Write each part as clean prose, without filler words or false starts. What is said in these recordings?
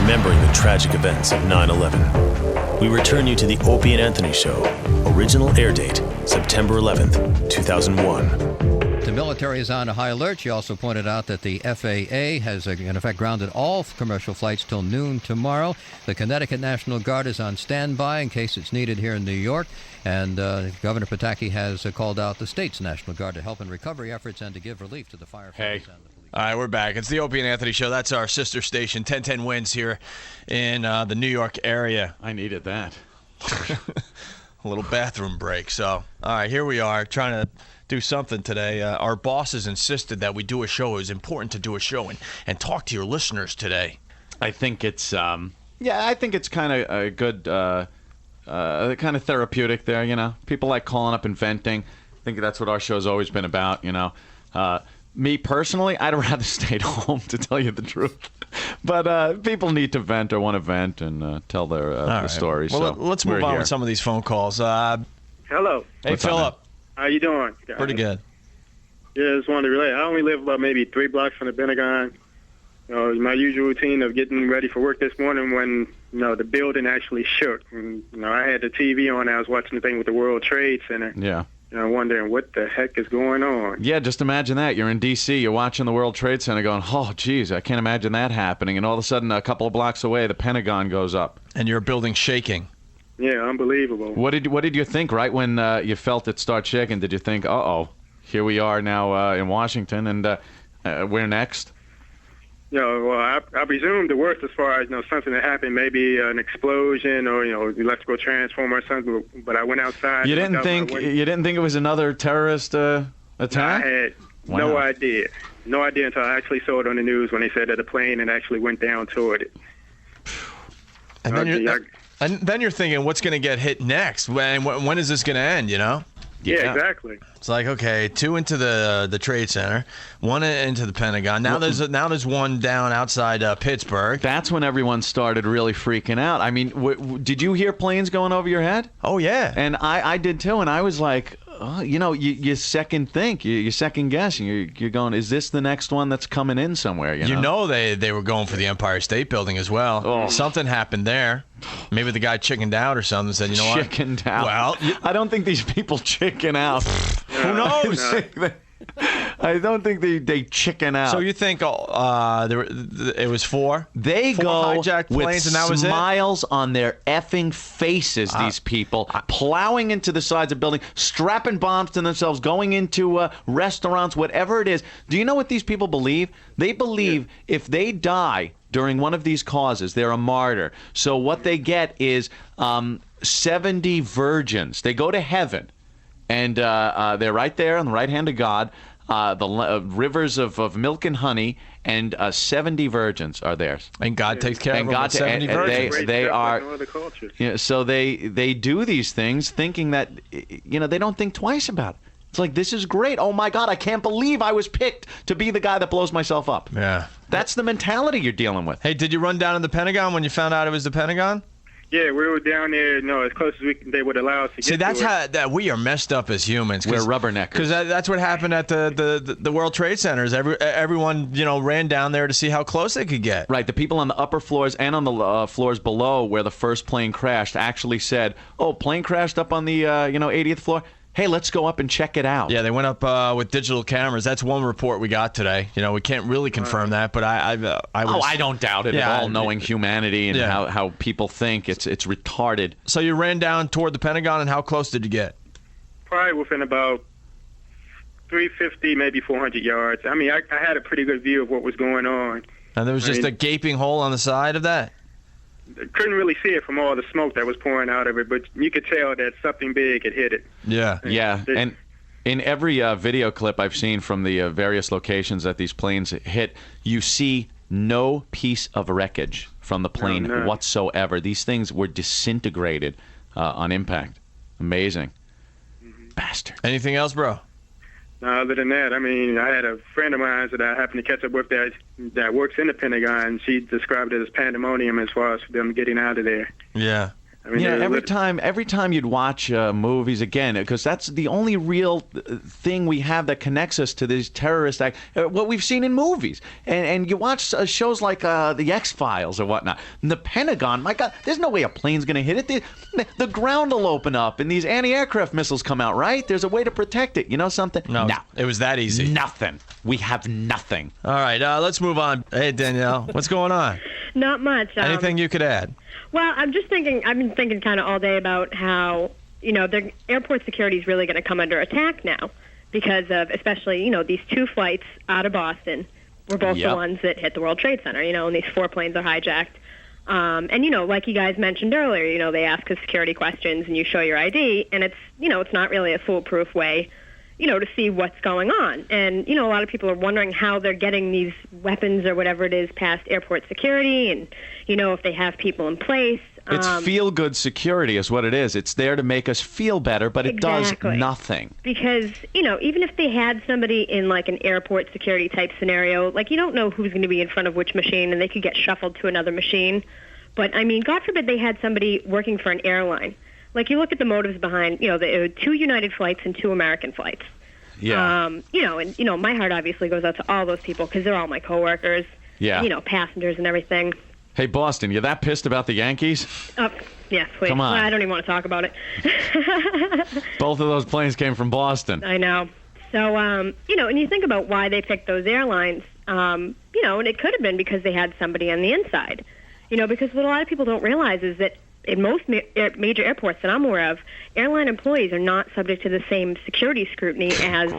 remembering the tragic events of 9/11. We return you to the Opie Anthony Show. Original air date, September 11th, 2001. The military is on a high alert. She also pointed out that the FAA has, in effect, grounded all commercial flights till noon tomorrow. The Connecticut National Guard is on standby in case it's needed here in New York. And Governor Pataki has called out the state's National Guard to help in recovery efforts and to give relief to the firefighters and the police. All right, we're back. It's the Opie and Anthony Show. That's our sister station, 1010 Wins here in the New York area. I needed that. A little bathroom break. So, all right, here we are trying to do something today. Our bosses insisted that we do a show. It was important to do a show and talk to your listeners today. I think it's, I think it's kind of a good, kind of therapeutic there, you know. People like calling up and venting. I think that's what our show's always been about, you know. Me personally, I'd rather stay at home, to tell you the truth. But people need to vent or want to vent and tell their stories. Well, so let's move on with some of these phone calls. Hello. Hey, Philip. How you doing? Pretty good. Yeah, just wanted to relate. I only live about maybe 3 blocks from the Pentagon. You know, my usual routine of getting ready for work this morning when, you know, the building actually shook. And, you know, I had the TV on. I was watching the thing with the World Trade Center. Yeah. You know, wondering what the heck is going on. Yeah, just imagine that. You're in D.C., you're watching the World Trade Center going, oh, geez, I can't imagine that happening. And all of a sudden, a couple of blocks away, the Pentagon goes up. And your building shaking. Yeah, unbelievable. What did you think right when you felt it start shaking? Did you think, uh-oh, here we are now in Washington, and we're next? You know, well, I presume the worst as far as, you know, something that happened, maybe an explosion or, you know, electrical transformer or something. But I went outside. You didn't think it was another terrorist attack? I had no idea. No idea until I actually saw it on the news when they said that a plane had actually went down toward it. And then you're thinking, what's going to get hit next? When is this going to end, you know? Yeah, exactly. It's like, okay, 2 into the Trade Center, 1 into the Pentagon. Now there's one down outside Pittsburgh. That's when everyone started really freaking out. I mean, did you hear planes going over your head? Oh, yeah. And I did too, and I was like, you know, you second think, you second guess, and you're going, is this the next one that's coming in somewhere? You know they were going for the Empire State Building as well. Oh. Something happened there. Maybe the guy chickened out or something. Said, you know what? Chickened out. Well, I don't think these people chicken out. Who knows? I don't think they chicken out. So you think it was 4? They four go hijacked with planes and that was smiles on their effing faces, these people, plowing into the sides of buildings, strapping bombs to themselves, going into restaurants, whatever it is. Do you know what these people believe? They believe if they die during one of these causes, they're a martyr. So what they get is 70 virgins. They go to heaven. And they're right there on the right hand of God, the rivers of milk and honey, and 70 virgins are theirs. And God takes care of them. 70 virgins. They are. So they do these things thinking that, you know, they don't think twice about it. It's like, this is great. Oh, my God, I can't believe I was picked to be the guy that blows myself up. Yeah. That's the mentality you're dealing with. Hey, did you run down in the Pentagon when you found out it was the Pentagon? Yeah, we were down there, you know, as close as they would allow us to get. See, that's how we are messed up as humans. We're rubberneckers. Because that's what happened at the World Trade Centers. Everyone, you know, ran down there to see how close they could get. Right. The people on the upper floors and on the floors below where the first plane crashed actually said, "Oh, plane crashed up on the 80th floor. Hey, let's go up and check it out." Yeah, they went up with digital cameras. That's one report we got today. You know, we can't really confirm that, but I don't doubt it at all, knowing humanity and how people think. It's retarded. So you ran down toward the Pentagon, and how close did you get? Probably within about 350, maybe 400 yards. I mean, I had a pretty good view of what was going on. And there was just a gaping hole on the side of that? Couldn't really see it from all the smoke that was pouring out of it, but you could tell that something big had hit it. Yeah. And in every video clip I've seen from the various locations that these planes hit, you see no piece of wreckage from the plane whatsoever. These things were disintegrated on impact. Amazing. Bastard. Anything else, bro? No, other than that, I mean, I had a friend of mine that I happened to catch up with that works in the Pentagon. She described it as pandemonium as far as them getting out of there. Yeah. I mean, Yeah, every time you'd watch movies again, because that's the only real thing we have that connects us to these terrorist acts, what we've seen in movies. And you watch shows like The X-Files or whatnot. And the Pentagon, my God, there's no way a plane's going to hit it. The ground will open up and these anti-aircraft missiles come out, right? There's a way to protect it. You know something? No, it was that easy. Nothing. We have nothing. All right, let's move on. Hey, Danielle, what's going on? Not much. Anything you could add? Well, I've been thinking kind of all day about how, the airport security is really going to come under attack now because of, especially, these 2 flights out of Boston were both the ones that hit the World Trade Center, and these 4 planes are hijacked. And, like you guys mentioned earlier, they ask us security questions and you show your ID, and it's, it's not really a foolproof way, to see what's going on. And, a lot of people are wondering how they're getting these weapons or whatever it is past airport security and, if they have people in place. It's feel-good security is what it is. It's there to make us feel better, but it does nothing. Because, even if they had somebody in, like, an airport security type scenario, like, you don't know who's going to be in front of which machine, and they could get shuffled to another machine. But, I mean, God forbid they had somebody working for an airline. Like, you look at the motives behind, the 2 United flights and 2 American flights. Yeah. My heart obviously goes out to all those people because they're all my coworkers. Yeah. Passengers and everything. Hey, Boston, you that pissed about the Yankees? Yes, please. Come on. I don't even want to talk about it. Both of those planes came from Boston. I know. So, and you think about why they picked those airlines, and it could have been because they had somebody on the inside. Because what a lot of people don't realize is that in most major airports that I'm aware of, airline employees are not subject to the same security scrutiny as,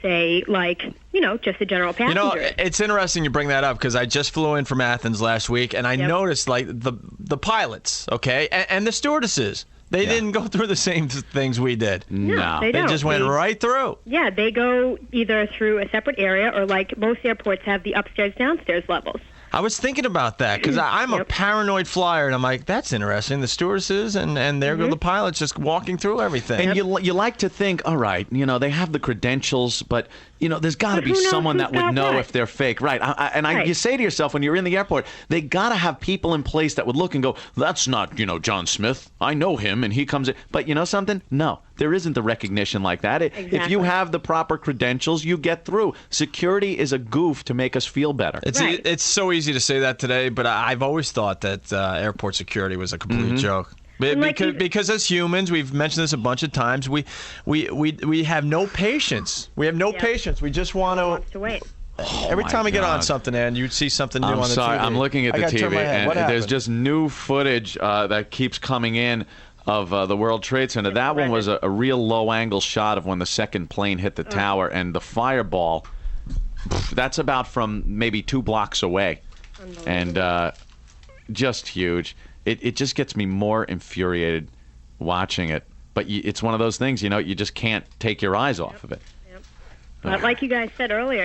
say, like, just a general passenger. It's interesting you bring that up because I just flew in from Athens last week, and I noticed, like, the pilots, okay, and the stewardesses. They didn't go through the same things we did. No, they don't. They just went right through. Yeah, they go either through a separate area or, like, most airports have the upstairs-downstairs levels. I was thinking about that because I'm a paranoid flyer, and I'm like, that's interesting. The stewardesses and there go the pilots just walking through everything. And you like to think, all right, they have the credentials, but there's got to be someone that would know if they're fake, right? You say to yourself when you're in the airport, they got to have people in place that would look and go, that's not John Smith. I know him, and he comes in. But you know something? No. There isn't the recognition like that. If you have the proper credentials, you get through. Security is a goof to make us feel better. It's so easy to say that today, but I've always thought that airport security was a complete joke. Because as humans, we've mentioned this a bunch of times, we have no patience. We have no patience. We just want to wait. Every time we get on something, and you see something new on the TV. I'm looking at the TV, and there's just new footage that keeps coming in of the World Trade Center. That one was a real low-angle shot of when the second plane hit the tower, and the fireball, that's about from maybe 2 blocks away. And just huge. It just gets me more infuriated watching it. But it's one of those things, you just can't take your eyes off of it. But like you guys said earlier,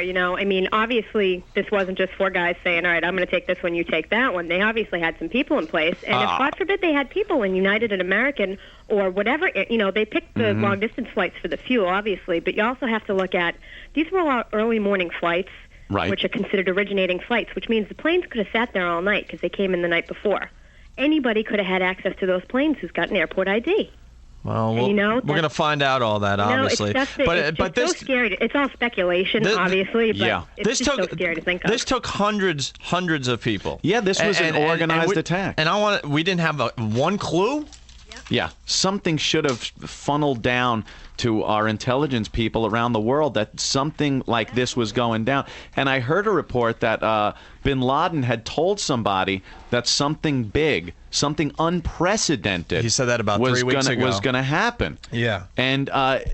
obviously this wasn't just 4 guys saying, all right, I'm going to take this one, you take that one. They obviously had some people in place. And if, God forbid, they had people in United and American or whatever, they picked the long-distance flights for the fuel, obviously. But you also have to look at, these were all early morning flights, which are considered originating flights, which means the planes could have sat there all night because they came in the night before. Anybody could have had access to those planes who's got an airport ID. Well, we're going to find out all that, obviously. It's so scary. It's all speculation, obviously, but it's just so scary to think of. This took hundreds of people. Yeah, this was an organized attack. And we didn't have one clue? Yeah, something should have funneled down to our intelligence people around the world that something like this was going down. And I heard a report that bin Laden had told somebody that something big, something unprecedented, he said that about 3 weeks ago, was going to happen. Yeah. And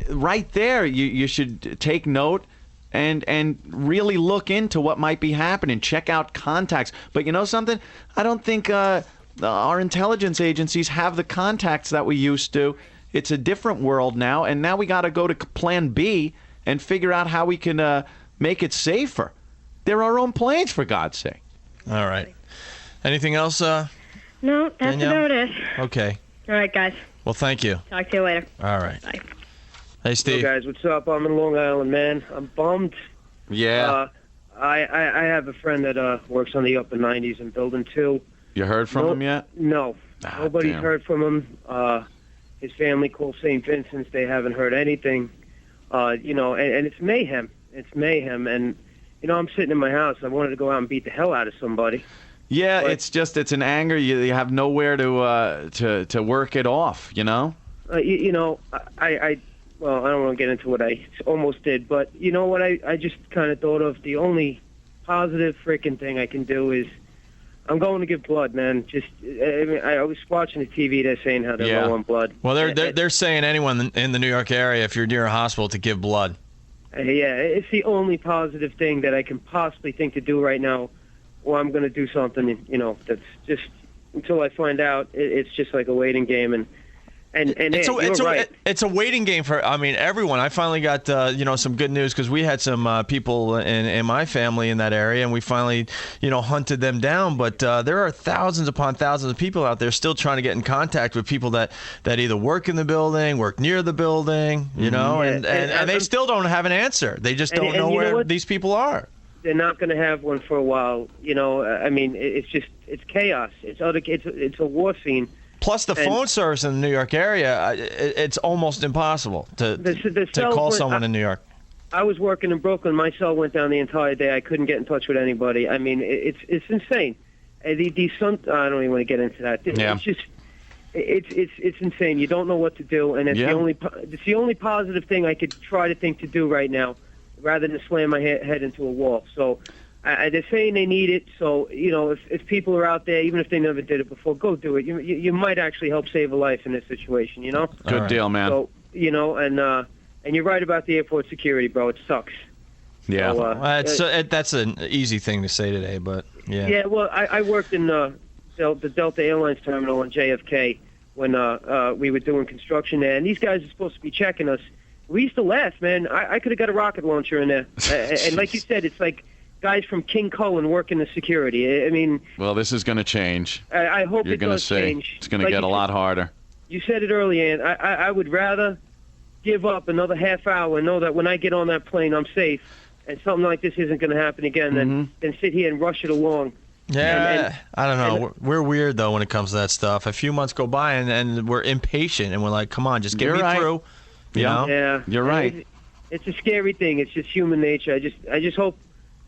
right there, you should take note and really look into what might be happening. Check out contacts. But you know something? I don't think our intelligence agencies have the contacts that we used to. It's a different world now, and now we got to go to Plan B and figure out how we can make it safer. They're our own planes, for God's sake. All right. Anything else? No, that's Danielle? about it. Okay. All right, guys. Well, thank you. Talk to you later. All right. Bye. Hey, Steve. Hey, guys. What's up? I'm in Long Island, man. I'm bummed. Yeah. I have a friend that works on the upper 90s in Building 2. You heard from him yet? No. Nobody's heard from him. His family called St. Vincent's. They haven't heard anything. And it's mayhem. It's mayhem. And, I'm sitting in my house. I wanted to go out and beat the hell out of somebody. Yeah, but, it's an anger. You have nowhere to work it off, I don't want to get into what I almost did, but you know what I just kind of thought of? The only positive freaking thing I can do is I'm going to give blood, man. I was watching the TV. They're saying how they're low on blood. Well, they're saying anyone in the New York area, if you're near a hospital, to give blood. Yeah, it's the only positive thing that I can possibly think to do right now. Or I'm going to do something, that's just until I find out. It's just like a waiting game, and it's a waiting game for everyone. I finally got some good news because we had some people in my family in that area, and we finally hunted them down. But there are thousands upon thousands of people out there still trying to get in contact with people that either work in the building, work near the building, and they still don't have an answer. They just don't know where these people are. They're not going to have one for a while. It's chaos. It's a war scene. Plus, the phone service in the New York area, it's almost impossible to call someone in New York. I was working in Brooklyn. My cell went down the entire day. I couldn't get in touch with anybody. I mean, it's insane. I don't even want to get into that. It's just, it's insane. You don't know what to do, and it's the only positive thing I could try to think to do right now, rather than slam my head into a wall. So. They're saying they need it, so if people are out there, even if they never did it before, go do it. You might actually help save a life in this situation. Good deal, man. So and you're right about the airport security, bro. It sucks. Yeah, that's an easy thing to say today, but yeah. Yeah, well, I worked in the Delta Airlines terminal on JFK when we were doing construction there, and these guys are supposed to be checking us. We used to laugh, man. I could have got a rocket launcher in there, and like you said, it's like guys from King Cullen working the security. I mean, well, this is going to change. I hope it does change. It's going to get a lot harder. You said it earlier, and I would rather give up another half hour and know that when I get on that plane, I'm safe, and something like this isn't going to happen again, than sit here and rush it along. Yeah, I don't know. We're weird, though, when it comes to that stuff. A few months go by, and we're impatient, and we're like, come on, just get me through. Yeah, you're right. It's a scary thing. It's just human nature. I just hope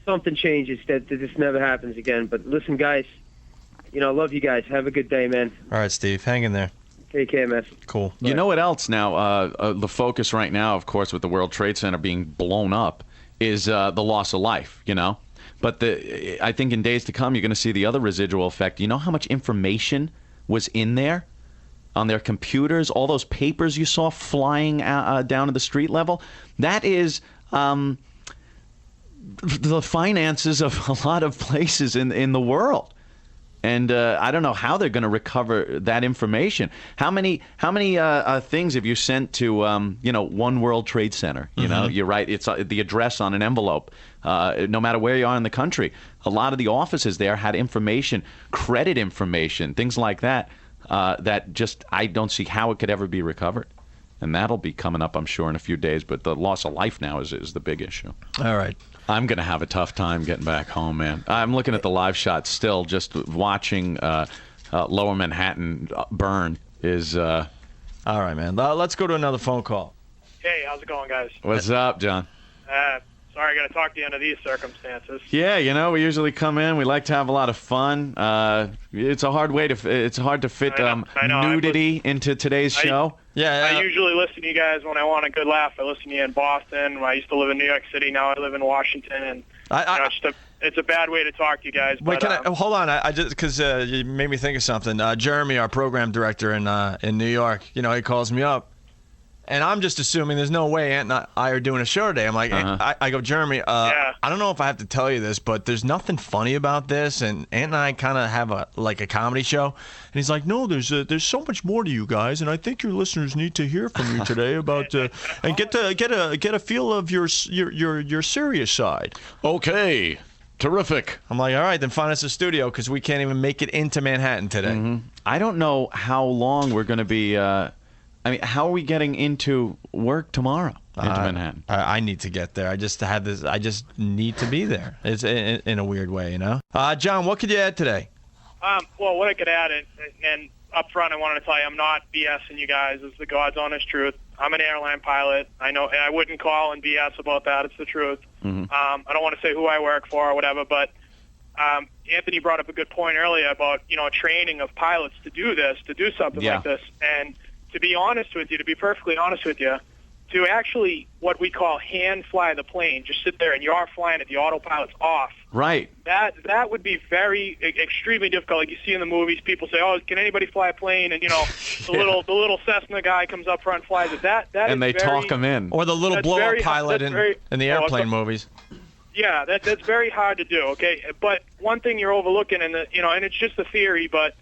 something changes, that this never happens again. But listen, guys, love you guys. Have a good day, man. All right, Steve, hang in there. Take care, man. Cool. You know what else now? The focus right now, of course, with the World Trade Center being blown up, is the loss of life, But I think in days to come, you're going to see the other residual effect. You know how much information was in there on their computers? All those papers you saw flying down to the street level? That is the finances of a lot of places in the world, and I don't know how they're going to recover that information. How many things have you sent to One World Trade Center? You're right. It's the address on an envelope. No matter where you are in the country, a lot of the offices there had information, credit information, things like that. That just I don't see how it could ever be recovered. And that'll be coming up, I'm sure, in a few days. But the loss of life now is the big issue. All right. I'm going to have a tough time getting back home, man. I'm looking at the live shots still. Just watching Lower Manhattan burn is... All right, man. Let's go to another phone call. Hey, how's it going, guys? What's up, John? Sorry, I got to talk to you under these circumstances. Yeah, we usually come in. We like to have a lot of fun. It's a hard way to. It's hard to fit nudity into today's show. I usually listen to you guys when I want a good laugh. I listen to you in Boston. I used to live in New York City. Now I live in Washington, and it's a bad way to talk to you guys. Wait, hold on? I just because you made me think of something. Jeremy, our program director in New York, he calls me up. And I'm just assuming there's no way Ant and I are doing a show today. I'm like, I go, Jeremy, I don't know if I have to tell you this, but there's nothing funny about this. And Ant and I kind of have a comedy show. And he's like, no, there's so much more to you guys, and I think your listeners need to hear from you today about and get a feel of your serious side. Okay. Terrific. I'm like, all right, then find us a studio because we can't even make it into Manhattan today. I don't know how long we're going to be. How are we getting into work tomorrow into Manhattan? I need to get there. I just need to be there. It's in a weird way, John, what could you add today? Well, what I could add, and up front, I wanted to tell you I'm not BSing you guys. It's the God's honest truth. I'm an airline pilot. I know, and I wouldn't call and BS about that. It's the truth. Mm-hmm. I don't want to say who I work for or whatever, but Anthony brought up a good point earlier about, training of pilots to do this, to do something like this. And to be honest with you, to be perfectly honest with you, to actually what we call hand fly the plane, just sit there and you are flying it, the autopilot's off. Right. That would be very extremely difficult. Like you see in the movies, people say, "Oh, can anybody fly a plane?" And the little Cessna guy comes up front and flies it. That and is they talk him in. Or the little blow-up pilot in the airplane movies. Yeah, that's very hard to do. Okay, but one thing you're overlooking, and it's just a theory, but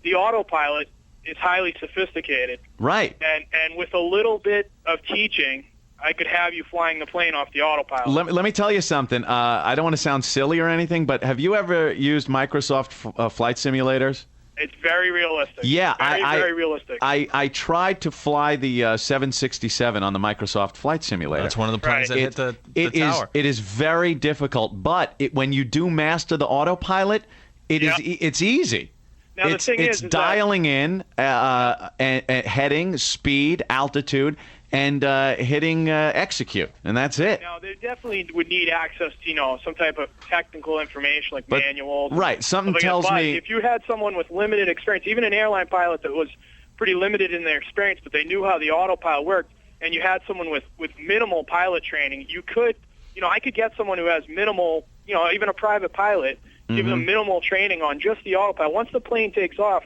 the autopilot is highly sophisticated. Right. And with a little bit of teaching, I could have you flying the plane off the autopilot. Let me tell you something. I don't want to sound silly or anything, but have you ever used Microsoft flight simulators? It's very realistic. Yeah, very realistic. I tried to fly the 767 on the Microsoft flight simulator. That's one of the planes that hit the tower. It is very difficult, but when you do master the autopilot, it's easy. Now, It's dialing in, and heading, speed, altitude, and hitting execute, and that's it. Now, they definitely would need access to, some type of technical information like manuals. Right, something tells me... If you had someone with limited experience, even an airline pilot that was pretty limited in their experience, but they knew how the autopilot worked, and you had someone with minimal pilot training, you could, I could get someone who has minimal, even a private pilot, give them minimal training on just the autopilot. Once the plane takes off,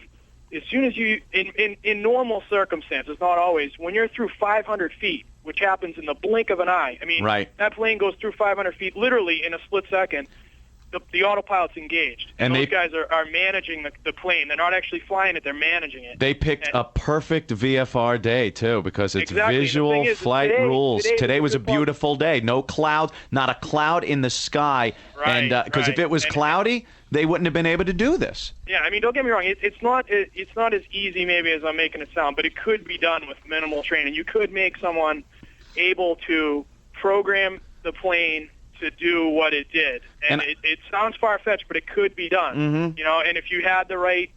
as soon as you, in normal circumstances, not always, when you're through 500 feet, which happens in the blink of an eye, that plane goes through 500 feet literally in a split second, the autopilot's engaged. And those guys are managing the plane. They're not actually flying it, they're managing it. They picked a perfect VFR day, too, because it's visual flight rules. Today was a beautiful day. No clouds, not a cloud in the sky. Right, because if it was cloudy, they wouldn't have been able to do this. Yeah, don't get me wrong. It's not as easy maybe as I'm making it sound, but it could be done with minimal training. You could make someone able to program the plane to do what it did. And it sounds far-fetched, but it could be done. Mm-hmm. And if you had the right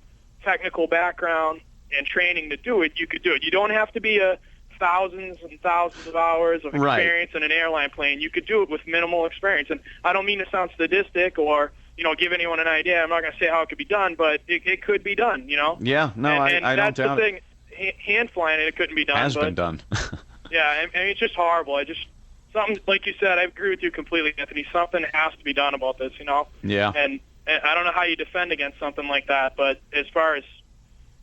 technical background and training to do it, you could do it. You don't have to be thousands and thousands of hours of experience in an airline plane. You could do it with minimal experience. And I don't mean to sound sadistic or give anyone an idea. I'm not going to say how it could be done, but it could be done, Yeah, no, I don't doubt it. And that's the thing. Hand flying it couldn't be done. Has been done. Yeah, it's just horrible. Something, like you said, I agree with you completely, Anthony. Something has to be done about this, Yeah. And I don't know how you defend against something like that, but as far as,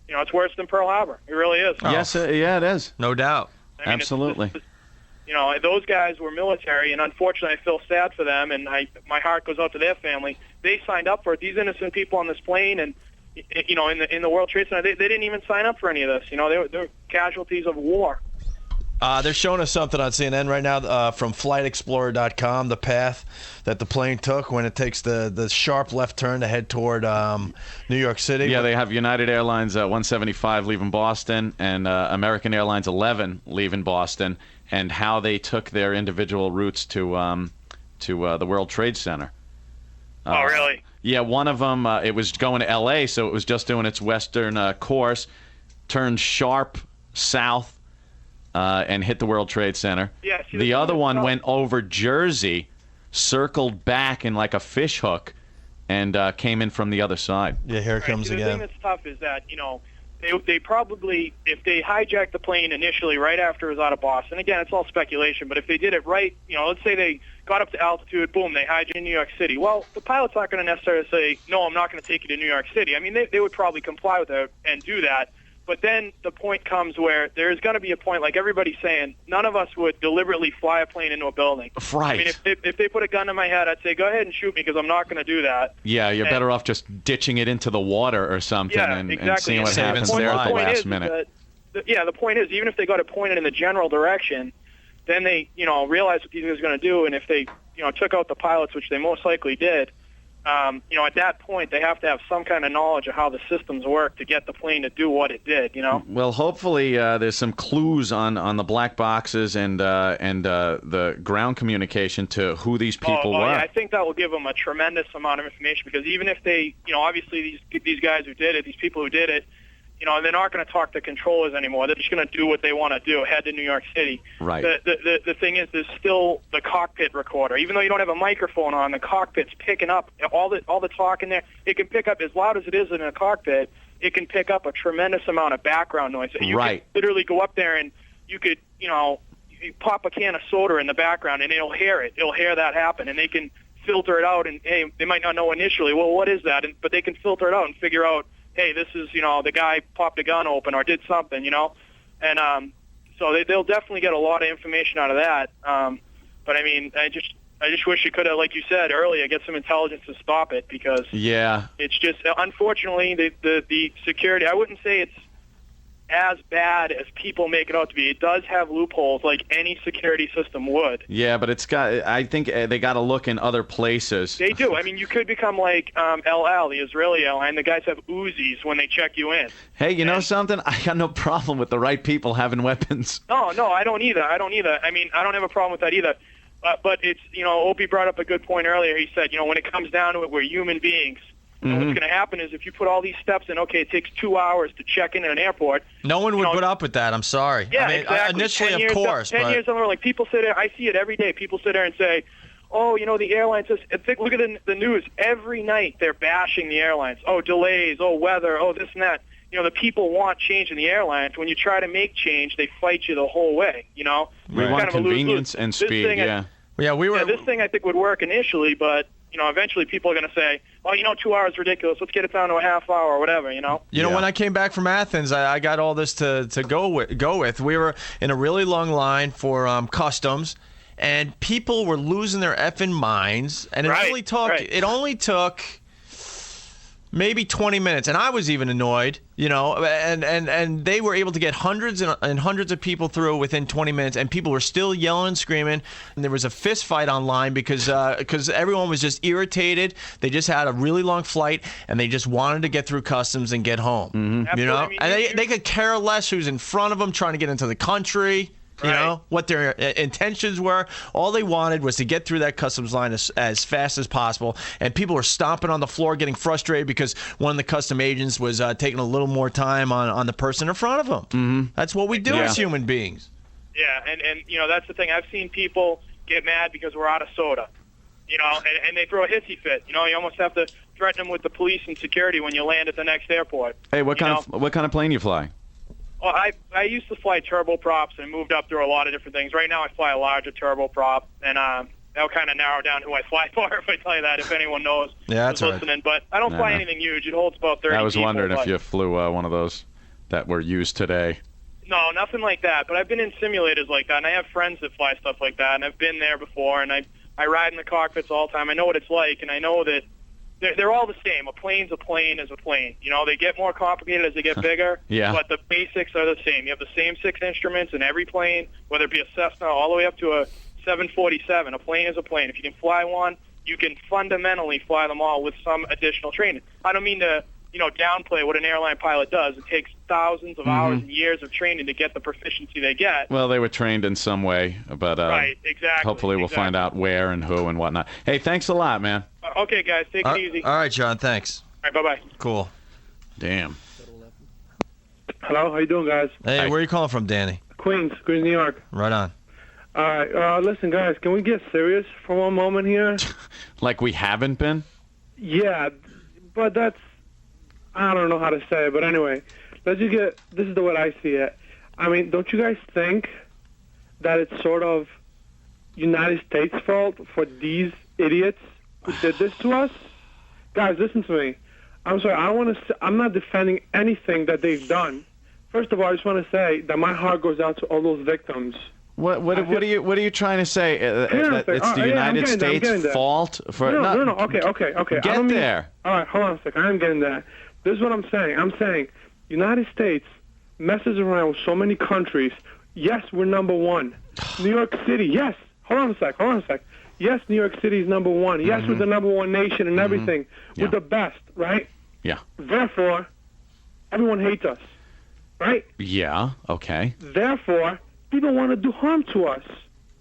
it's worse than Pearl Harbor. It really is. Yes, yeah, it is. No doubt. Absolutely. Those guys were military, and unfortunately I feel sad for them, and my heart goes out to their family. They signed up for it. These innocent people on this plane and, in the World Trade Center, they didn't even sign up for any of this. They're casualties of war. They're showing us something on CNN right now from FlightExplorer.com, the path that the plane took when it takes the sharp left turn to head toward New York City. Yeah, they have United Airlines 175 leaving Boston and American Airlines 11 leaving Boston, and how they took their individual routes to the World Trade Center. Oh, really? Yeah, one of them, it was going to L.A., so it was just doing its western course, turned sharp south, and hit the World Trade Center. Yeah, the other one went over Jersey, circled back in like a fish hook, and came in from the other side. Yeah, here it comes again. The thing that's tough is that, they probably, if they hijacked the plane initially right after it was out of Boston, again, it's all speculation, but if they did it right, let's say they got up to altitude, boom, they hijacked in New York City. Well, the pilot's not going to necessarily say, no, I'm not going to take you to New York City. They would probably comply with that and do that. But then the point comes where there's going to be a point, like everybody's saying, none of us would deliberately fly a plane into a building. Right. If they put a gun to my head, I'd say, go ahead and shoot me because I'm not going to do that. Yeah, you're better off just ditching it into the water or something and seeing what happens there at the last minute. The point is, even if they got it pointed in the general direction, then they, realize what these guys are going to do, and if they, took out the pilots, which they most likely did, at that point, they have to have some kind of knowledge of how the systems work to get the plane to do what it did, Well, hopefully there's some clues on the black boxes and the ground communication to who these people were. Yeah, I think that will give them a tremendous amount of information because even if they, obviously these guys who did it, these people who did it, they're not going to talk to controllers anymore. They're just going to do what they want to do, head to New York City. Right. The thing is, there's still the cockpit recorder. Even though you don't have a microphone on, the cockpit's picking up all the talk in there. It can pick up, as loud as it is in a cockpit, it can pick up a tremendous amount of background noise. You can literally go up there and you could, you pop a can of soda in the background and it'll hear it. It'll hear that happen, and they can filter it out. And hey, they might not know initially, well, what is that? But they can filter it out and figure out, hey, this is, the guy popped a gun open or did something, And so they'll definitely get a lot of information out of that. But I mean, I just wish you could have, like you said earlier, get some intelligence to stop it, because it's just, unfortunately, the security, I wouldn't say it's as bad as people make it out to be. It does have loopholes like any security system would. Yeah, but I think they got to look in other places. They do. I mean, you could become like El Al, the Israeli airline. The guys have Uzis when they check you in. Hey, you know something? I got no problem with the right people having weapons. No, I don't either. I mean, I don't have a problem with that either. But it's, Opie brought up a good point earlier. He said, when it comes down to it, we're human beings. And what's going to happen is if you put all these steps in, it takes 2 hours to check in at an airport. No one would put up with that. I'm sorry. Yeah, I mean, exactly. Initially, of course. 10 years on the road, like people sit there. I see it every day. People sit there and say, oh, the airlines. Look at the news. Every night they're bashing the airlines. Oh, delays. Oh, weather. Oh, this and that. The people want change in the airlines. When you try to make change, they fight you the whole way. We want convenience and speed. This thing I think would work initially, but eventually people are going to say, oh, 2 hours is ridiculous. Let's get it down to a half hour or whatever, When I came back from Athens, I got all this to go with. We were in a really long line for customs, and people were losing their effing minds. And it only took maybe 20 minutes, and I was even annoyed, and they were able to get hundreds and hundreds of people through within 20 minutes, and people were still yelling and screaming, and there was a fist fight online because everyone was just irritated. They just had a really long flight, and they just wanted to get through customs and get home, and they could care less who's in front of them trying to get into the country. What their intentions were. All they wanted was to get through that customs line as fast as possible. And people were stomping on the floor, getting frustrated because one of the custom agents was taking a little more time on the person in front of them. Mm-hmm. That's what we do as human beings. Yeah, and that's the thing. I've seen people get mad because we're out of soda. And they throw a hissy fit. You almost have to threaten them with the police and security when you land at the next airport. Hey, what kind of plane you fly? Well, I used to fly turboprops and moved up through a lot of different things. Right now I fly a larger turboprop, and that'll kind of narrow down who I fly for if I tell you that, if anyone knows who's listening. But I don't fly anything huge. It holds about 30 I was people, wondering if you flew one of those that were used today. No, nothing like that. But I've been in simulators like that, and I have friends that fly stuff like that, and I've been there before, and I ride in the cockpits all the time. I know what it's like, and I know that they're all the same. A plane's a plane is a plane. They get more complicated as they get bigger, but the basics are the same. You have the same 6 instruments in every plane, whether it be a Cessna all the way up to a 747. A plane is a plane. If you can fly one, you can fundamentally fly them all with some additional training. I don't mean to, downplay what an airline pilot does. It takes thousands of hours and years of training to get the proficiency they get. Well, they were trained in some way, but right, exactly. Hopefully we'll find out where and who and whatnot. Hey, thanks a lot, man. Okay, guys, take it easy. All right, John, thanks. All right, bye-bye. Cool. Damn. Hello, how you doing, guys? Hey, where are you calling from, Danny? Queens, New York. Right on. All right, listen, guys, can we get serious for one moment here? Like we haven't been? Yeah, but that's, I don't know how to say it, but anyway, this is the way I see it. I mean, don't you guys think that it's sort of United States' fault for these idiots who did this to us? Guys, listen to me. I'm sorry, I'm not defending anything that they've done. First of all, I just want to say that my heart goes out to all those victims. What are you trying to say? That it's the United States' fault for no. Okay. Get there. All right, hold on a second. I'm getting there. This is what I'm saying. I'm saying United States messes around with so many countries. Yes, we're number one. New York City. Yes. Hold on a sec. Yes, New York City is number one. Yes, we're the number one nation and everything. We're the best, right? Yeah. Therefore, everyone hates us, right? Yeah. Okay. Therefore, people want to do harm to us.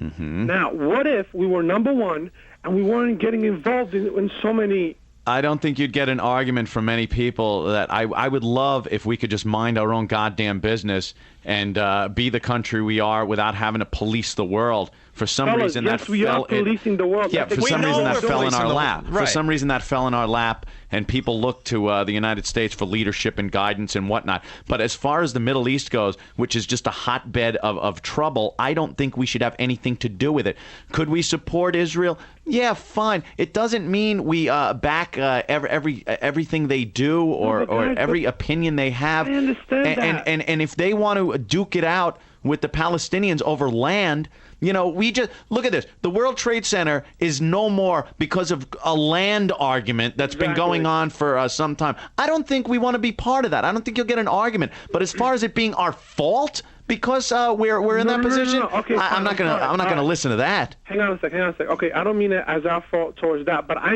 Mm-hmm. Now, what if we were number one and we weren't getting involved in so many I don't think you'd get an argument from many people that I would love if we could just mind our own goddamn business and be the country we are without having to police the world. For some reason, yes, we are policing the world. Yeah, for some reason that fell in our lap. For some reason that fell in our lap, and people look to the United States for leadership and guidance and whatnot. But as far as the Middle East goes, which is just a hotbed of trouble, I don't think we should have anything to do with it. Could we support Israel? Yeah, fine. It doesn't mean we back everything they do or every opinion they have. I understand that. And if they want to duke it out with the Palestinians over land, we just look at this. The World Trade Center is no more because of a land argument that's been going on for some time. I don't think we want to be part of that. I don't think you'll get an argument. But as far as it being our fault because we're in that position, no. Okay, I'm not gonna listen to that. Hang on a sec. Okay, I don't mean it as our fault towards that, but I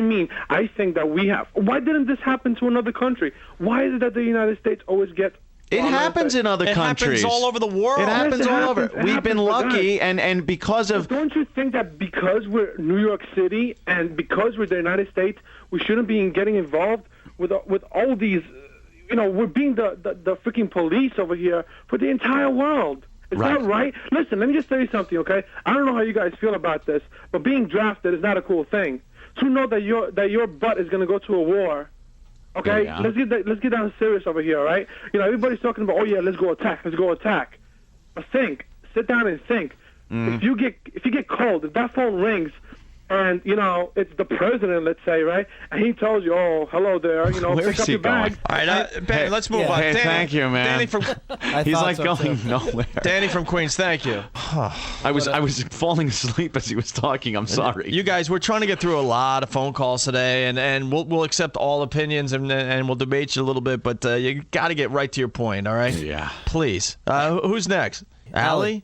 think that we have. Why didn't this happen to another country? Why is it that the United States always gets? It happens in other countries. It happens all over the world. It happens all over. We've been lucky, and because of... Don't you think that because we're New York City and because we're the United States, we shouldn't be getting involved with all these... we're being the freaking police over here for the entire world. Is that right? Listen, let me just tell you something, okay? I don't know how you guys feel about this, but being drafted is not a cool thing. To know that your butt is going to go to a war... Okay, yeah. Let's get down serious over here, all right? Everybody's talking about, let's go attack. But sit down and think. If you get cold, if that phone rings, and it's the president, let's say, right? And he tells you, "Oh, hello there," pick up your bags. All right, Ben, let's move on. Hey, Danny, thank you, man. Danny from he's like going nowhere. Danny from Queens, thank you. I was falling asleep as he was talking. I'm sorry. You guys, we're trying to get through a lot of phone calls today, and we'll accept all opinions and we'll debate you a little bit, but you got to get right to your point, all right? Yeah. Please. Who's next? Allie?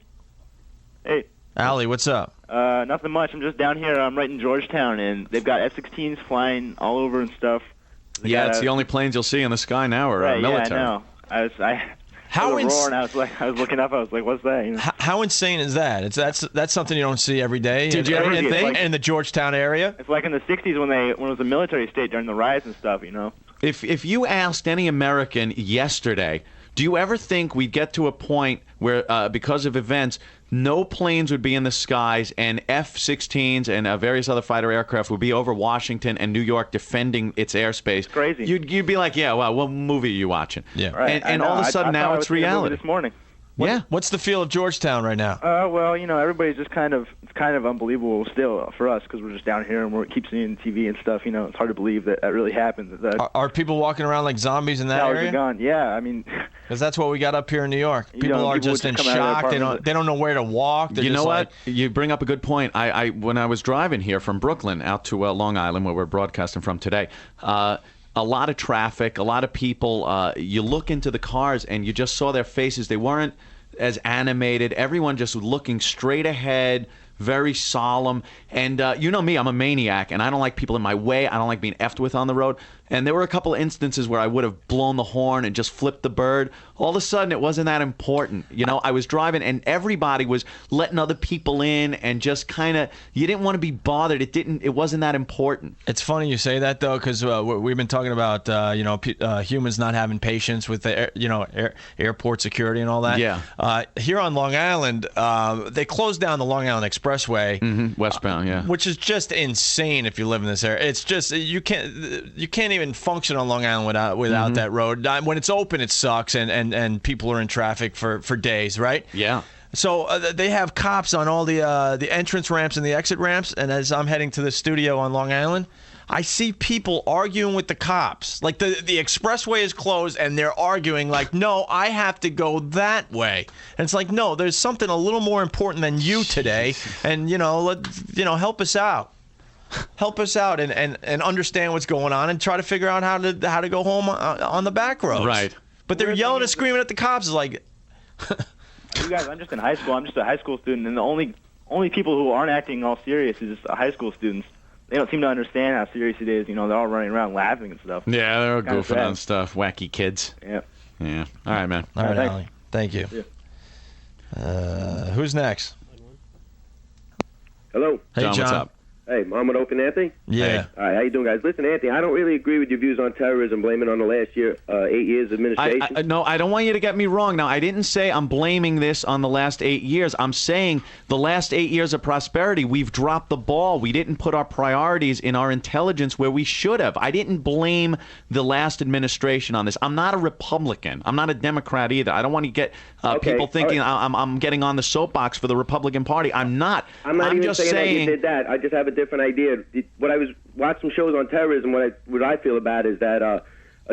Hey. Allie, what's up? Nothing much. I'm just down here. I'm right in Georgetown, and they've got F-16s flying all over and stuff. It's the only planes you'll see in the sky now are military. Yeah, I know. I was looking up. I was like, "What's that?" How insane is that? That's something you don't see every day. Did you ever think in the Georgetown area? It's like in the '60s when it was a military state during the riots and stuff. If you asked any American yesterday, do you ever think we'd get to a point where, because of events, no planes would be in the skies and F-16s and various other fighter aircraft would be over Washington and New York defending its airspace? It's crazy. You'd be like, yeah, well, what movie are you watching? Yeah. Right. And all of a sudden now it's reality. This morning. What's the feel of Georgetown right now? Well, everybody's just it's kind of unbelievable still for us because we're just down here and we keep seeing TV and stuff. It's hard to believe that really happened. Are people walking around like zombies in that area? Gone. Yeah, because that's what we got up here in New York. People are just in shock. They don't know where to walk. They're what? You bring up a good point. When I was driving here from Brooklyn out to Long Island, where we're broadcasting from today, a lot of traffic, a lot of people. You look into the cars and you just saw their faces. They weren't as animated. Everyone just looking straight ahead, very solemn. And you know me, I'm a maniac, and I don't like people in my way. I don't like being effed with on the road. And there were a couple of instances where I would have blown the horn and just flipped the bird. All of a sudden, it wasn't that important. I was driving, and everybody was letting other people in, and just kind of, you didn't want to be bothered. It wasn't that important. It's funny you say that, though, because we've been talking about, humans not having patience with the, airport security and all that. Yeah. Here on Long Island, they closed down the Long Island Expressway. Westbound, yeah. Which is just insane if you live in this area. It's just, you can't even function on Long Island without that road. When it's open, it sucks, and people are in traffic for days, right? Yeah. So they have cops on all the entrance ramps and the exit ramps, and as I'm heading to the studio on Long Island, I see people arguing with the cops. Like the expressway is closed, and they're arguing like, no, I have to go that way. And it's like, no, there's something a little more important than you today, and help us out. Help us out and understand what's going on and try to figure out how to go home on the back roads. Right. But they're yelling and screaming at the cops. It's like, you guys, I'm just in high school. I'm just a high school student, and the only people who aren't acting all serious is just high school students. They don't seem to understand how serious it is. They're all running around laughing and stuff. Yeah, they're all goofing on stuff. Wacky kids. Yeah. Yeah. All right, man. All right, Allie. Thank you. Yeah. Who's next? Hello. Hey, John. What's up? Hey, Muhammad Opie Anthony? Yeah. All right, how you doing, guys? Listen, Anthony, I don't really agree with your views on terrorism, blaming on the last year, 8 years administration. No, I don't want you to get me wrong. Now, I didn't say I'm blaming this on the last 8 years. I'm saying the last 8 years of prosperity, we've dropped the ball. We didn't put our priorities in our intelligence where we should have. I didn't blame the last administration on this. I'm not a Republican. I'm not a Democrat either. I don't want to get people thinking I'm getting on the soapbox for the Republican Party. I'm not. I'm not even just saying that you saying did that. I just have a different idea. What I was watching some shows on terrorism. What I feel about is that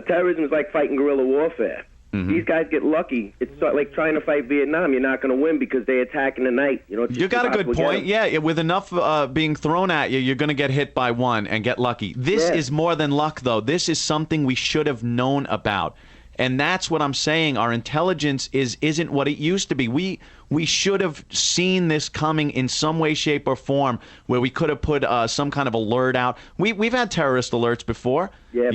terrorism is like fighting guerrilla warfare. Mm-hmm. These guys get lucky. It's like trying to fight Vietnam. You're not going to win because they attack in the night. You know, it's you got a good point. Yeah, with enough being thrown at you, you're going to get hit by one and get lucky. This is more than luck, though. This is something we should have known about. And that's what I'm saying. Our intelligence isn't what it used to be. We should have seen this coming in some way, shape, or form, where we could have put some kind of alert out. We've had terrorist alerts before. Yeah,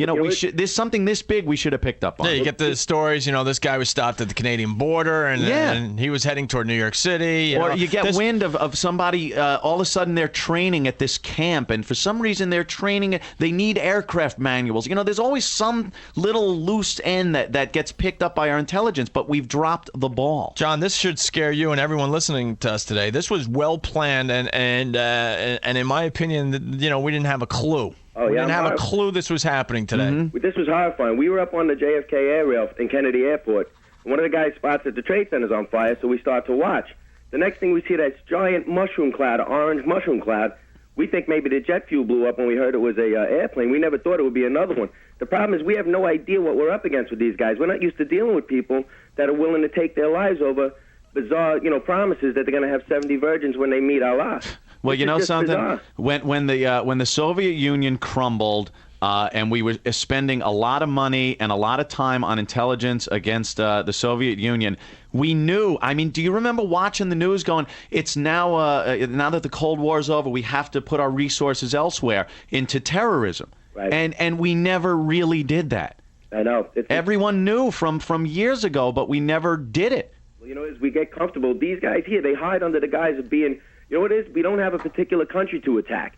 there's something this big we should have picked up on. Yeah, you get the stories. This guy was stopped at the Canadian border, and he was heading toward New York City. You get wind of somebody. All of a sudden, they're training at this camp, and for some reason, they're training. They need aircraft manuals. There's always some little loose end that gets picked up by our intelligence, but we've dropped the ball. John, this should scare you and everyone listening to us today. This was well planned, and in my opinion, we didn't have a clue. Oh, we yeah, didn't have a clue this was happening today. Mm-hmm. This was horrifying. We were up on the JFK air rail in Kennedy Airport. One of the guys spots that the Trade Center's on fire, so we start to watch. The next thing we see that giant mushroom cloud, orange mushroom cloud. We think maybe the jet fuel blew up when we heard it was a airplane. We never thought it would be another one. The problem is we have no idea what we're up against with these guys. We're not used to dealing with people that are willing to take their lives over bizarre, promises that they're going to have 70 virgins when they meet Allah. Well, you know something? Bizarre. When the Soviet Union crumbled, and we were spending a lot of money and a lot of time on intelligence against the Soviet Union, we knew. I mean, do you remember watching the news going, it's now that the Cold War's over, we have to put our resources elsewhere into terrorism. Right. And we never really did that. I know. Everyone knew from years ago, but we never did it. Well, as we get comfortable, these guys here, they hide under the guise of being, what it is? We don't have a particular country to attack.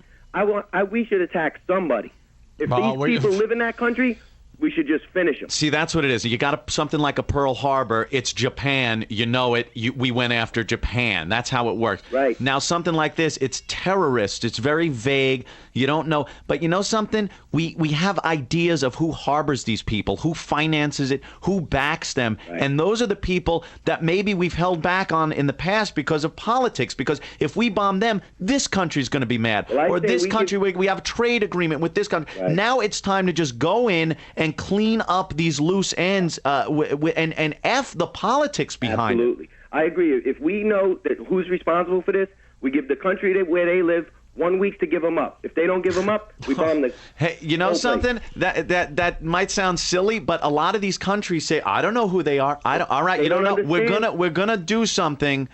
We should attack somebody. If these people live in that country, we should just finish them. See, that's what it is. You got something like a Pearl Harbor. It's Japan. You know it. We went after Japan. That's how it works. Right. Now, something like this, it's terrorist. It's very vague. You don't know. But you know something? We have ideas of who harbors these people, who finances it, who backs them. Right. And those are the people that maybe we've held back on in the past because of politics. Because if we bomb them, this country's going to be mad. Well, or this country, we have a trade agreement with this country. Right. Now it's time to just go in and clean up these loose ends and F the politics behind Absolutely. I agree. If we know that who's responsible for this, we give the country where they live 1 week to give them up. If they don't give them up, we bomb the Hey, you know something? That might sound silly, but a lot of these countries say, I don't know who they are. All right, you don't know. Understand. We're gonna do something.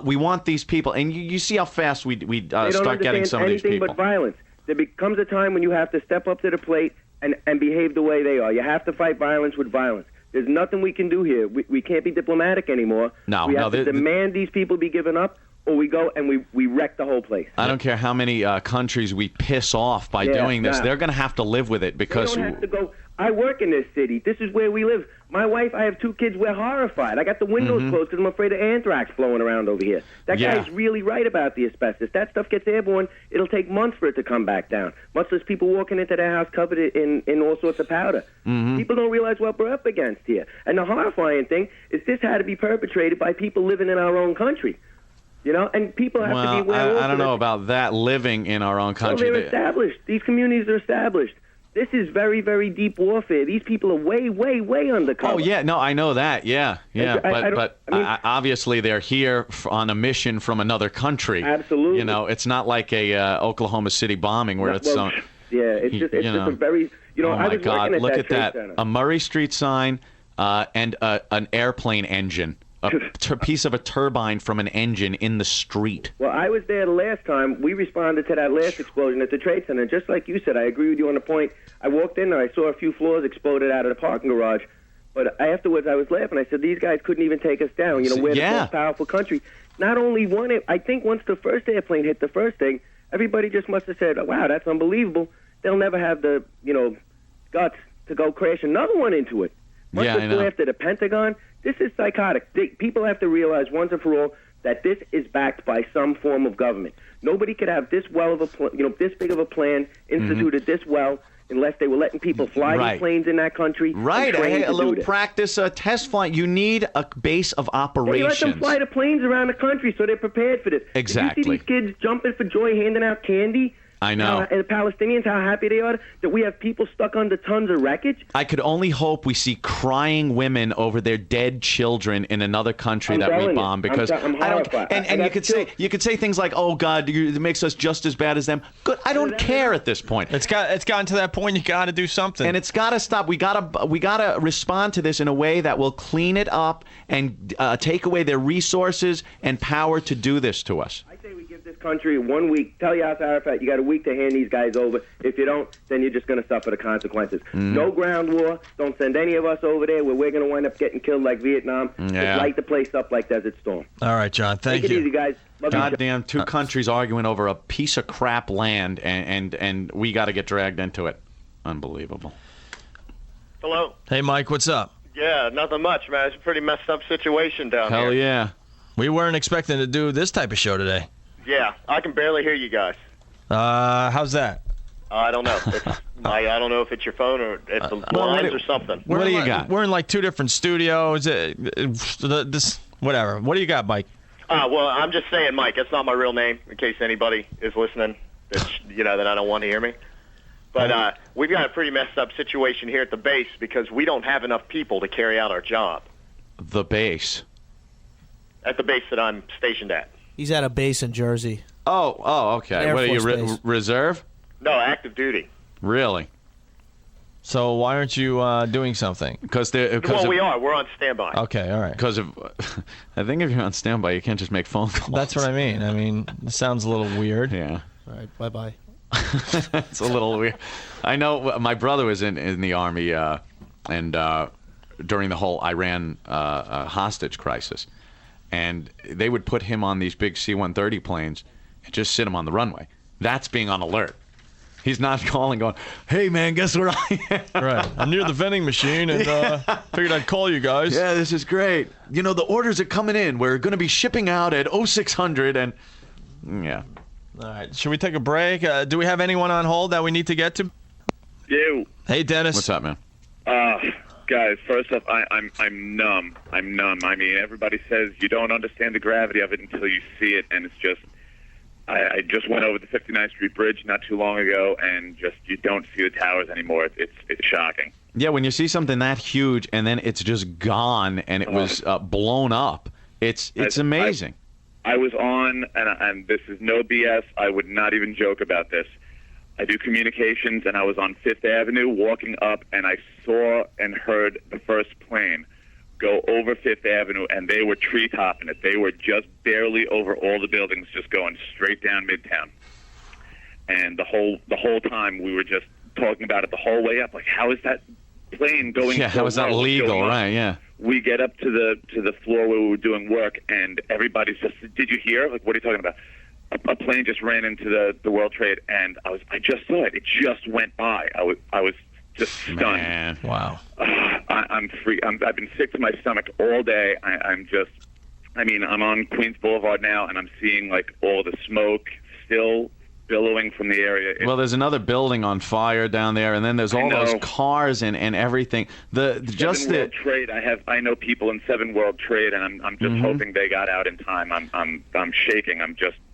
We want these people. And you see how fast we start getting some of these people. Anything but violence. There becomes a time when you have to step up to the plate and behave the way they are. You have to fight violence with violence. There's nothing we can do here. We can't be diplomatic anymore. We have to demand these people be given up, or we go and we wreck the whole place. I don't care how many countries we piss off by doing this. They're going to have to live with it because... They don't have to go. I work in this city. This is where we live. My wife, I have 2 kids. We're horrified. I got the windows closed because I'm afraid of anthrax blowing around over here. That guy's really right about the asbestos. That stuff gets airborne. It'll take months for it to come back down. Much less people walking into their house covered in all sorts of powder. People don't realize what we're up against here. And the horrifying thing is this had to be perpetrated by people living in our own country. And people have to be aware. I don't know about that, living in our own country. Well, they're established. These communities are established. This is very, very deep warfare. These people are way, way, way undercover. Oh, yeah. No, I know that. Yeah. But obviously they're here on a mission from another country. Absolutely. It's not like a Oklahoma City bombing where it's... it's just a very... oh, my God. Look at that. Center. A Murray Street sign and an airplane engine. A piece of a turbine from an engine in the street. Well, I was there the last time. We responded to that last explosion at the Trade Center. Just like you said, I agree with you on the point. I walked in there. I saw a few floors exploded out of the parking garage. But afterwards, I was laughing. I said, these guys couldn't even take us down. We're the most powerful country. Not only one, I think once the first airplane hit the first thing, Everybody just must have said, wow, that's unbelievable. They'll never have the, guts to go crash another one into it. Must Yeah, I know. go after the Pentagon. This is psychotic. People have to realize once and for all that this is backed by some form of government. Nobody could have this this big of a plan instituted this well unless they were letting people fly Right. these planes in that country. Right, and trained a to little do this. practice test flight. You need a base of They operations. let them fly the planes around the country so they're prepared for this. Exactly. Did you see these kids jumping for joy, handing out candy? I know. And the Palestinians, how happy they are that we have people stuck under tons of wreckage. I could only hope we see crying women over their dead children in another country I'm that we telling you. bomb because I'm I don't. horrified. And you could say things like, "Oh God, it makes us just as bad as them." Good. I don't care at this point. It's gotten to that point. You got to do something. And it's got to stop. We gotta respond to this in a way that will clean it up and take away their resources and power to do this to us. I say we give this country 1 week. Tell Yasser Arafat you got a week to hand these guys over. If you don't, then you're just going to suffer the consequences. No ground war. Don't send any of us over there where we're going to wind up getting killed like Vietnam. Yeah. Just light the place up like Desert Storm. All right, John. Thank Take you. it easy, guys. Love you. Goddamn, two countries arguing over a piece of crap land, and we got to get dragged into it. Unbelievable. Hello. Hey, Mike. What's up? Yeah, nothing much, man. It's a pretty messed up situation down here. Hell yeah. We weren't expecting to do this type of show today. Yeah, I can barely hear you guys. How's that? I don't know. I don't know if it's your phone or it's the lines or something. What do you got? We're in like two different studios. Whatever. What do you got, Mike? Well, I'm just saying, Mike. It's not my real name. In case anybody is listening, that I don't want to hear me. But we've got a pretty messed up situation here at the base because we don't have enough people to carry out our job. The base. At the base that I'm stationed at. He's at a base in Jersey. Oh, okay. Air What are you, Force Base. reserve? No, active duty. Really? So why aren't you doing something? Well, we are. We're on standby. Okay, all right. Because I think if you're on standby, you can't just make phone calls. That's what I mean. It sounds a little weird. Yeah. All right, bye-bye. It's a little weird. I know my brother was in the Army and during the whole Iran hostage crisis. And they would put him on these big C-130 planes and just sit him on the runway. That's being on alert. He's not calling going, hey, man, guess where I am? Right. I'm near the vending machine and figured I'd call you guys. Yeah, this is great. The orders are coming in. We're going to be shipping out at 0600 and yeah. All right. Should we take a break? Do we have anyone on hold that we need to get to? You. Hey, Dennis. What's up, man? Guys, first off, I'm numb. I'm numb. I mean, everybody says you don't understand the gravity of it until you see it, and it's just. I just went over the 59th Street Bridge not too long ago, and just you don't see the towers anymore. It's shocking. Yeah, when you see something that huge and then it's just gone and it was blown up, it's amazing. I was on, and this is no BS. I would not even joke about this. I do communications, and I was on Fifth Avenue walking up, and I saw and heard the first plane go over Fifth Avenue, and they were tree-topping it. They were just barely over all the buildings, just going straight down Midtown. And the whole time we were just talking about it the whole way up, like how is that plane going? Yeah, how is that legal? Right? Yeah. We get up to the floor where we were doing work, and everybody's just, did you hear? Like, what are you talking about? A plane just ran into the World Trade, and I just saw it. It just went by. I was just stunned. Man. Wow. I'm free. I've been sick to my stomach all day. I'm on Queens Boulevard now, and I'm seeing like all the smoke still billowing from the area. Well, there's another building on fire down there, and then there's all those cars and everything. World Trade. I know people in 7 World Trade, and I'm just hoping they got out in time. I'm shaking.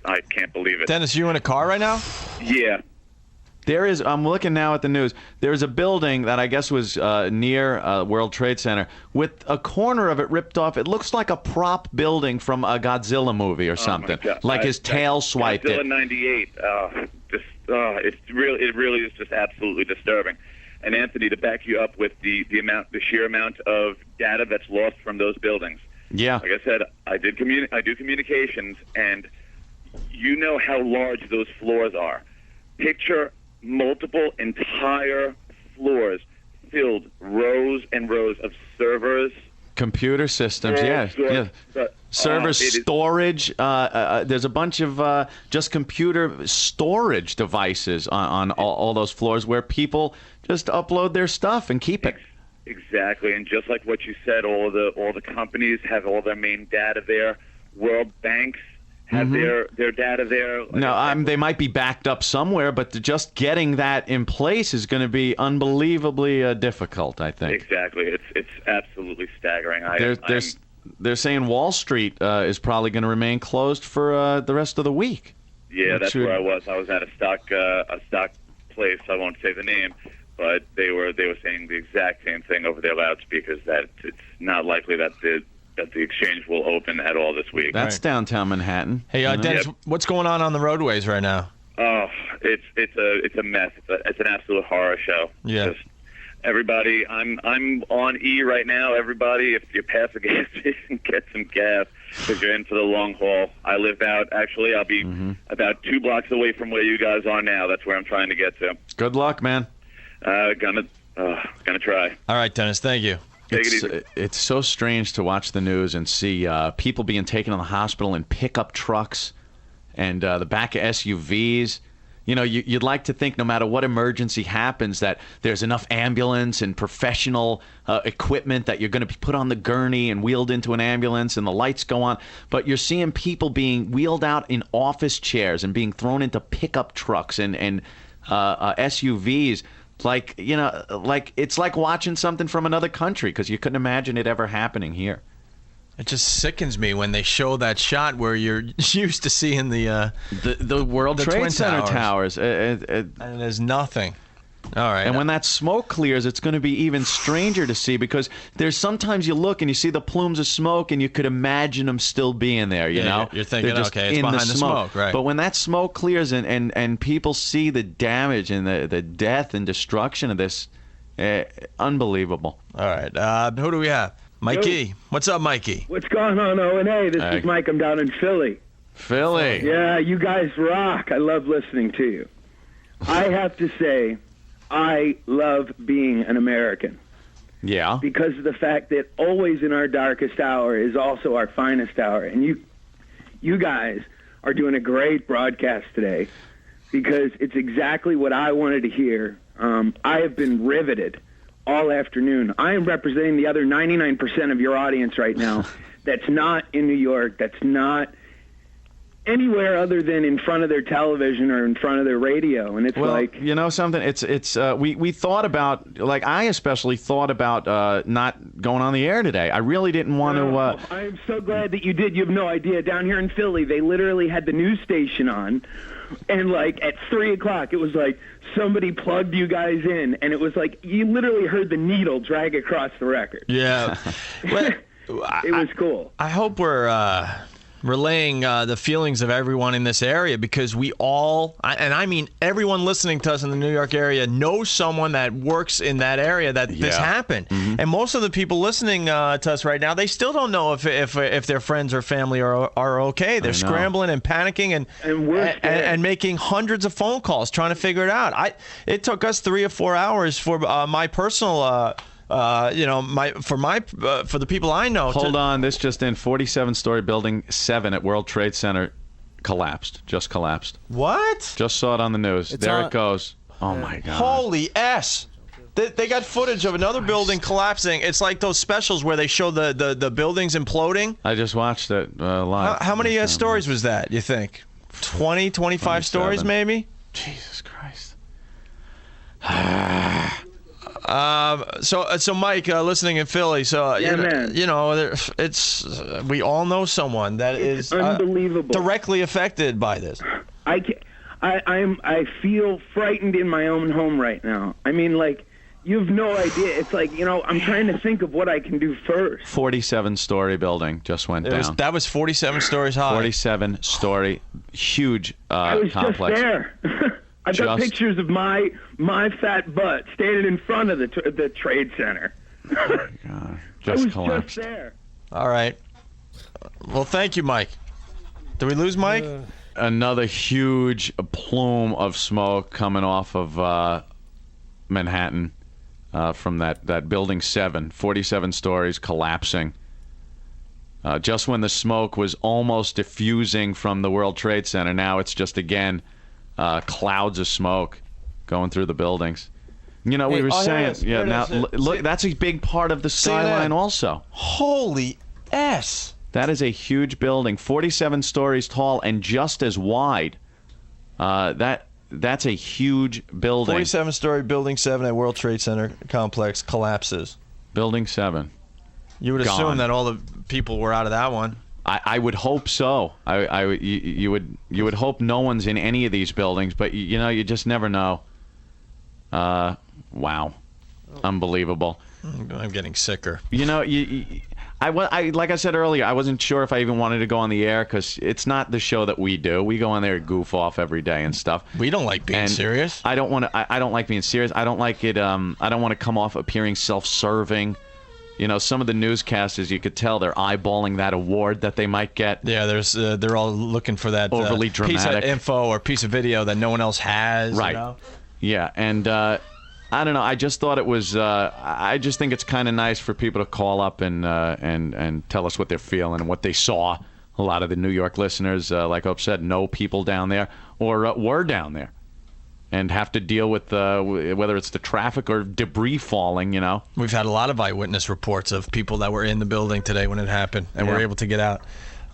I can't believe it. Dennis, you in a car right now? Yeah. I'm looking now at the news. There's a building that I guess was near World Trade Center with a corner of it ripped off. It looks like a prop building from a Godzilla movie or something. Like his tail swiped Godzilla it. '98. It really is just absolutely disturbing. And Anthony, to back you up with the sheer amount of data that's lost from those buildings. Yeah. Like I said, I do communications, and you know how large those floors are. Picture multiple entire floors filled rows and rows of servers, Computer systems, yes. Yeah. Server storage. There's a bunch of just computer storage devices on all those floors where people just upload their stuff and keep it. Exactly, and just like what you said, all the companies have all their main data there. World banks have their data there. No, they might be backed up somewhere, but just getting that in place is going to be unbelievably difficult, I think. Exactly, it's absolutely staggering. They're saying Wall Street is probably going to remain closed for the rest of the week. Yeah, that's where I was. I was at a stock place. I won't say the name, but they were saying the exact same thing over their loudspeakers, that it's not likely that the exchange will open at all this week. That's downtown Manhattan. Hey, Dennis, what's going on the roadways right now? Oh, it's a mess. It's an absolute horror show. Yeah. Just everybody, I'm on E right now. Everybody, if you pass a gas station, get some gas because you're in for the long haul. I live out. Actually, I'll be about 2 blocks away from where you guys are now. That's where I'm trying to get to. Good luck, man. Gonna try. All right, Dennis. Thank you. It's so strange to watch the news and see people being taken to the hospital in pickup trucks and the back of SUVs. You know, you'd like to think no matter what emergency happens that there's enough ambulance and professional equipment that you're going to be put on the gurney and wheeled into an ambulance and the lights go on. But you're seeing people being wheeled out in office chairs and being thrown into pickup trucks and SUVs. Like, you know, like it's like watching something from another country because you couldn't imagine it ever happening here. It just sickens me when they show that shot where you're used to seeing the World Trade Center towers. And there's nothing. All right. And when that smoke clears, it's going to be even stranger to see because there's sometimes you look and you see the plumes of smoke and you could imagine them still being there, you know? You're thinking, just okay, it's behind the smoke, right. But when that smoke clears and people see the damage and the death and destruction of this, unbelievable. All right. Who do we have? Mikey. What's up, Mikey? What's going on, O&A? This is Mike. I'm down in Philly. Philly. Yeah, you guys rock. I love listening to you. I have to say, I love being an American. Yeah. Because of the fact that always in our darkest hour is also our finest hour. And you guys are doing a great broadcast today because it's exactly what I wanted to hear. I have been riveted all afternoon. I am representing the other 99% of your audience right now that's not in New York, that's not anywhere other than in front of their television or in front of their radio. And it's you know something, we thought about, like I especially thought about not going on the air today. I really didn't want to. I'm so glad that you did. You have no idea. Down here in Philly, they literally had the news station on, and like at 3 o'clock, it was like somebody plugged you guys in, and it was like you literally heard the needle drag across the record. Yeah. It was cool. I hope we're relaying the feelings of everyone in this area because we all, and I mean everyone listening to us in the New York area, knows someone that works in that area that this happened. And most of the people listening to us right now, they still don't know if their friends or family are okay. They're scrambling and panicking and making hundreds of phone calls trying to figure it out. It took us 3 or 4 hours for my personal for the people I know. Hold on, this just in: 47-story building 7 at World Trade Center collapsed. Just collapsed. What? Just saw it on the news. It goes. Oh my God. Holy S! They got footage of another building collapsing. It's like those specials where they show the buildings imploding. I just watched it live. How many stories was that, you think? 20, 25 stories maybe? Jesus Christ. So Mike, listening in Philly, man. We all know someone that is unbelievable, directly affected by this. I feel frightened in my own home right now. I mean, like, you have no idea. It's like, I'm trying to think of what I can do first. 47-story building just went down. That was 47 stories high. 47-story, huge I was complex. Just there. I've got pictures of my fat butt standing in front of the Trade Center. Oh my God. Just collapsed. Just there. All right. Well, thank you, Mike. Did we lose Mike? Another huge plume of smoke coming off of Manhattan from that building 7, 47 stories collapsing. Just when the smoke was almost diffusing from the World Trade Center, now it's just, again, clouds of smoke going through the buildings. We were saying, look, that's a big part of the skyline also. Holy S! That is a huge building, 47 stories tall and just as wide. That's a huge building. 47-story Building 7 at World Trade Center complex collapses. Building 7. You would assume that all the people were out of that one. I would hope so. You would hope no one's in any of these buildings, but you just never know. Wow, unbelievable. I'm getting sicker. Like I said earlier, I wasn't sure if I even wanted to go on the air because it's not the show that we do. We go on there and goof off every day and stuff. We don't like being serious. I don't want to. I don't like being serious. I don't like it. I don't want to come off appearing self-serving. Some of the newscasters, you could tell they're eyeballing that award that they might get. Yeah, they're all looking for that overly dramatic piece of info or piece of video that no one else has. Right. Yeah, and I don't know. I just thought it was. I just think it's kind of nice for people to call up and tell us what they're feeling and what they saw. A lot of the New York listeners, like Hope said, know people down there or were down there, and have to deal with whether it's the traffic or debris falling. We've had a lot of eyewitness reports of people that were in the building today when it happened and were able to get out.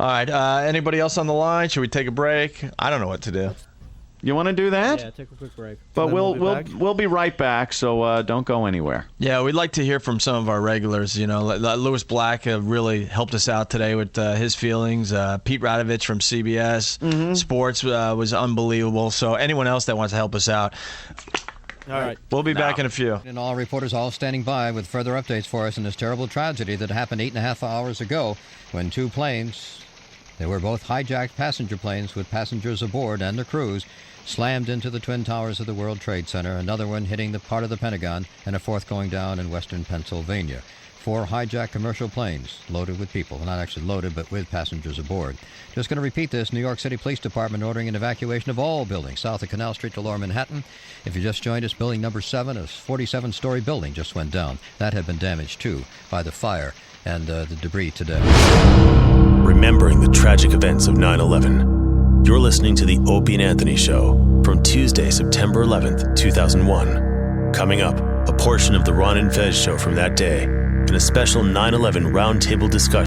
All right. Anybody else on the line? Should we take a break? I don't know what to do. You want to do that? Yeah, take a quick break. But we'll be right back, so don't go anywhere. Yeah, we'd like to hear from some of our regulars. Louis Black really helped us out today with his feelings. Pete Radovich from CBS Sports was unbelievable. So anyone else that wants to help us out, all right, we'll be back in a few. And all reporters all standing by with further updates for us in this terrible tragedy that happened 8.5 hours ago when two planes, they were both hijacked passenger planes with passengers aboard and their crews, slammed into the Twin Towers of the World Trade Center, another one hitting the part of the Pentagon, and a fourth going down in western Pennsylvania. 4 hijacked commercial planes loaded with people. Not actually loaded, but with passengers aboard. Just going to repeat this. New York City Police Department ordering an evacuation of all buildings south of Canal Street to Lower Manhattan. If you just joined us, building number 7, a 47-story building just went down. That had been damaged, too, by the fire and the debris today. Remembering the tragic events of 9/11. You're listening to the Opie and Anthony Show from Tuesday, September 11th, 2001. Coming up, a portion of the Ron and Fez show from that day and a special 9/11 roundtable discussion.